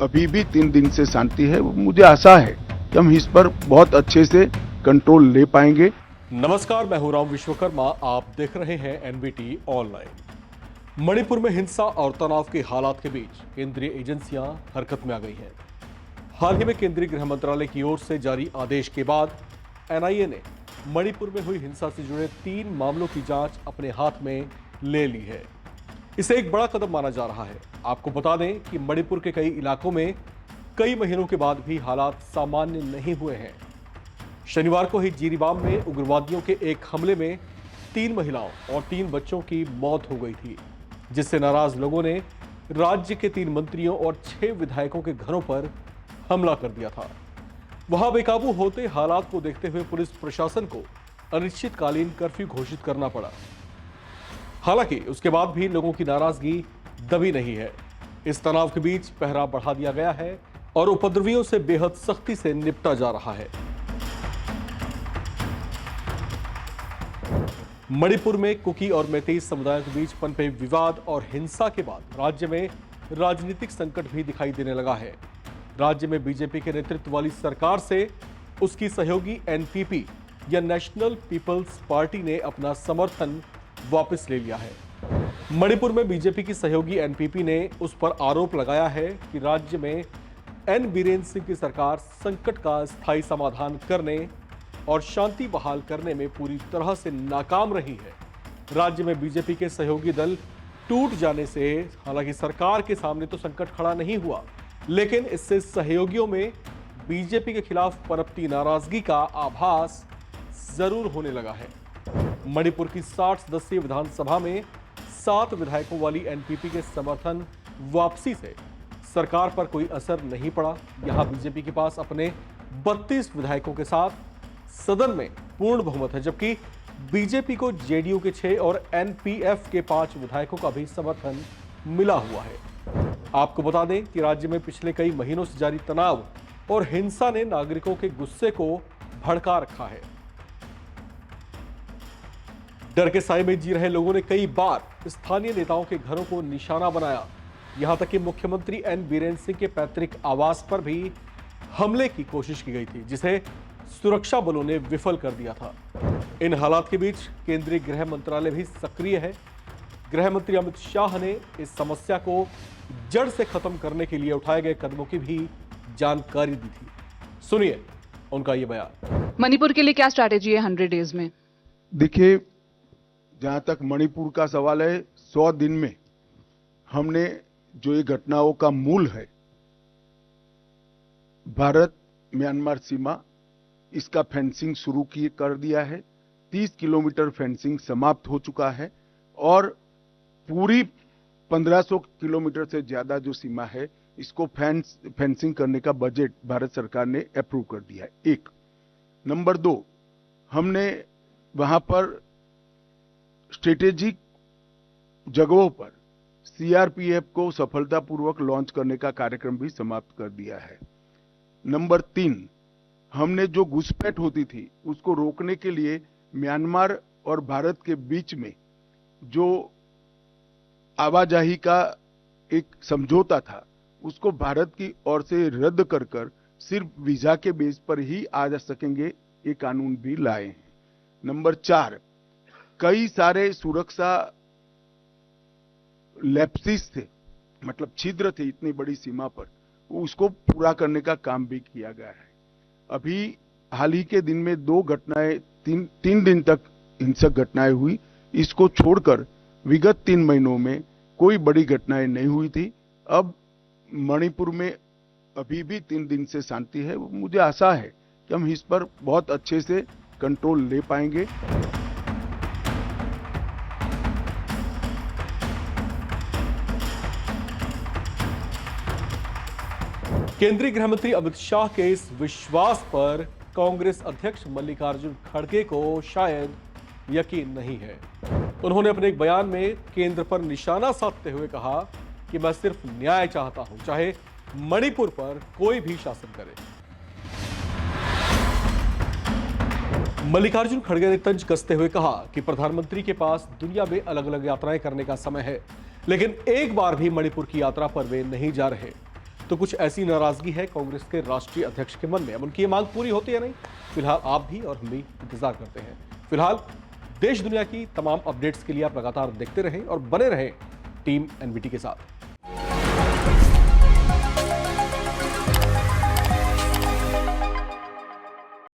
अभी भी 3 दिन से शांति है। मुझे आशा है कि हम इस पर बहुत अच्छे से कंट्रोल ले पाएंगे। नमस्कार, मैं हूं राम विश्वकर्मा। आप देख रहे हैं एनबीटी ऑनलाइन। मणिपुर में हिंसा और तनाव के हालात के बीच केंद्रीय एजेंसियां हरकत में आ गई हैं। हाल ही में केंद्रीय गृह मंत्रालय की ओर से जारी आदेश के बाद एनआईए ने मणिपुर में हुई हिंसा से जुड़े 3 मामलों की जांच अपने हाथ में ले ली है। इसे एक बड़ा कदम माना जा रहा है। आपको बता दें कि मणिपुर के कई इलाकों में कई महीनों के बाद भी हालात सामान्य नहीं हुए हैं। शनिवार को ही जिरीबाम में उग्रवादियों के एक हमले में 3 महिलाओं और 3 बच्चों की मौत हो गई थी, जिससे नाराज लोगों ने राज्य के 3 मंत्रियों और 6 विधायकों के घरों पर हमला कर दिया था। वहां बेकाबू होते हालात को देखते हुए पुलिस प्रशासन को अनिश्चितकालीन कर्फ्यू घोषित करना पड़ा। हालांकि उसके बाद भी लोगों की नाराजगी दबी नहीं है। इस तनाव के बीच पहरा बढ़ा दिया गया है और उपद्रवियों से बेहद सख्ती से निपटा जा रहा है। मणिपुर में कुकी और मैतेई समुदायों के बीच पनपे विवाद और हिंसा के बाद राज्य में राजनीतिक संकट भी दिखाई देने लगा है। राज्य में बीजेपी के नेतृत्व वाली सरकार से उसकी सहयोगी एनपीपी या नेशनल पीपल्स पार्टी ने अपना समर्थन वापस ले लिया है। मणिपुर में बीजेपी की सहयोगी एनपीपी ने उस पर आरोप लगाया है कि राज्य में एन बीरेन सिंह की सरकार संकट का स्थायी समाधान करने और शांति बहाल करने में पूरी तरह से नाकाम रही है। राज्य में बीजेपी के सहयोगी दल टूट जाने से हालांकि सरकार के सामने तो संकट खड़ा नहीं हुआ, लेकिन इससे सहयोगियों में बीजेपी के खिलाफ पनपती नाराजगी का आभास जरूर होने लगा है। मणिपुर की 60 सदस्यीय विधानसभा में 7 विधायकों वाली एनपीपी के समर्थन वापसी से सरकार पर कोई असर नहीं पड़ा। यहां बीजेपी के पास अपने 32 विधायकों के साथ सदन में पूर्ण बहुमत है, जबकि बीजेपी को जेडीयू के 6 और एनपीएफ के 5 विधायकों का भी समर्थन मिला हुआ है। आपको बता दें कि राज्य में पिछले कई महीनों से जारी तनाव और हिंसा ने नागरिकों के गुस्से को भड़का रखा है। डर के साए में जी रहे लोगों ने कई बार स्थानीय नेताओं के घरों को निशाना बनाया। यहां तक कि मुख्यमंत्री एन बीरेन सिंह के पैतृक आवास पर भी हमले की कोशिश की गई थी, जिसे सुरक्षा बलों ने विफल कर दिया था। इन हालात के बीच केंद्रीय गृह मंत्रालय भी सक्रिय है। गृह मंत्री अमित शाह ने इस समस्या को जड़ से खत्म करने के लिए उठाए गए कदमों की भी जानकारी दी थी। सुनिए उनका ये बयान। मणिपुर के लिए क्या स्ट्रैटेजी है 100 डेज में? देखिए, जहां तक मणिपुर का सवाल है, 100 दिन में हमने जो ये घटनाओं का मूल है, भारत म्यांमार सीमा, इसका फेंसिंग शुरू कर दिया है। 30 किलोमीटर फेंसिंग समाप्त हो चुका है और पूरी 1500 किलोमीटर से ज्यादा जो सीमा है, इसको फेंसिंग करने का बजट भारत सरकार ने अप्रूव कर दिया है। 1 नंबर 2, हमने वहां पर स्ट्रेटेजिक जगहों पर सीआरपीएफ को सफलतापूर्वक लॉन्च करने का कार्यक्रम भी समाप्त कर दिया है। नंबर 3, हमने जो घुसपैठ होती थी उसको रोकने के लिए म्यांमार और भारत के बीच में जो आवाजाही का एक समझौता था, उसको भारत की ओर से रद्द कर सिर्फ वीजा के बेस पर ही आ जा सकेंगे, ये कानून भी लाए हैं। नंबर 4, कई सारे सुरक्षा लैप्सिस थे, मतलब छिद्र थे इतनी बड़ी सीमा पर, उसको पूरा करने का काम भी किया गया है। अभी हाल ही के दिन में 2 घटनाएं, 3 दिन तक हिंसक घटनाएं हुई। इसको छोड़कर विगत 3 महीनों में कोई बड़ी घटनाएं नहीं हुई थी। अब मणिपुर में अभी भी 3 दिन से शांति है। मुझे आशा है कि हम इस पर बहुत अच्छे से कंट्रोल ले पाएंगे। केंद्रीय गृह मंत्री अमित शाह के इस विश्वास पर कांग्रेस अध्यक्ष मल्लिकार्जुन खड़गे को शायद यकीन नहीं है। उन्होंने अपने एक बयान में केंद्र पर निशाना साधते हुए कहा कि मैं सिर्फ न्याय चाहता हूं, चाहे मणिपुर पर कोई भी शासन करे। मल्लिकार्जुन खड़गे ने तंज कसते हुए कहा कि प्रधानमंत्री के पास दुनिया में अलग अलग यात्राएं करने का समय है, लेकिन एक बार भी मणिपुर की यात्रा पर वे नहीं जा रहे। तो कुछ ऐसी नाराजगी है कांग्रेस के राष्ट्रीय अध्यक्ष के मन में। अब उनकी ये मांग पूरी होती है नहीं, फिलहाल आप भी और हम भी इंतजार करते हैं। फिलहाल देश दुनिया की तमाम अपडेट्स के लिए आप लगातार देखते रहें और बने रहें टीम एनवीटी के साथ।